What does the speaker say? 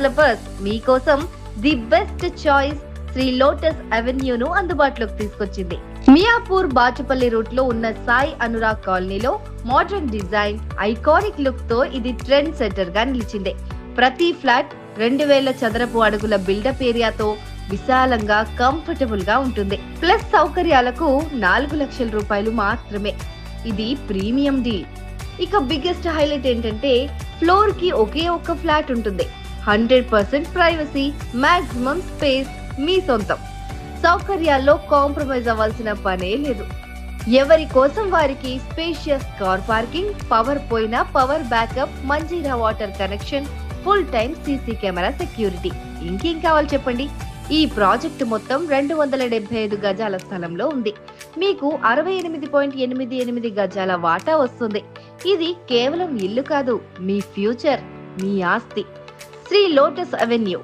Developers మీకోసం the best choice Sri Lotus అవెన్యూను అందుబాటులోకి తీసుకొచ్చింది. మియాపూర్ బాచుపల్లి రూట్ లో ఉన్న సాయి అనురాగ్ కాలనీలో మోడర్న్ డిజైన్, ఐకానిక్ లుక్ తో ఇది ట్రెండ్ సెటర్ గా నిలిచింది. ప్రతి ఫ్లాట్ 2000 చదరపు అడుగుల బిల్డప్ ఏరియాతో విశాలంగా, కంఫర్టబుల్ గా ఉంటుంది. ప్లస్ సౌకర్యాలకు 4 లక్షల రూపాయలు మాత్రమే. ఇది ప్రీమియం డీల్. ఇక బిగ్గెస్ట్ హైలైట్ ఏంటంటే ఫ్లోర్ కి ఒకే ఒక్క ఫ్లాట్ ఉంటుంది. 100% ప్రైవసీ, మాక్సిమం స్పేస్ మీ సొంతం. సౌకర్యాల్లో కాంప్రమైజ్ అవ్వాల్సిన పనే లేదు. ఎవరి కోసం వారికి స్పేషియస్ కార్ పార్కింగ్, పవర్ పోయినా power backup, Manjeera water connection, full time CC camera security. ఇంకేం కావాలి చెప్పండి. ఈ ప్రాజెక్టు మొత్తం 275 గజాల స్థలంలో ఉంది. మీకు 68.88 గజాల వాటా వస్తుంది. ఇది కేవలం ఇల్లు కాదు, మీ ఫ్యూచర్, మీ ఆస్తి. Shri lotus avenue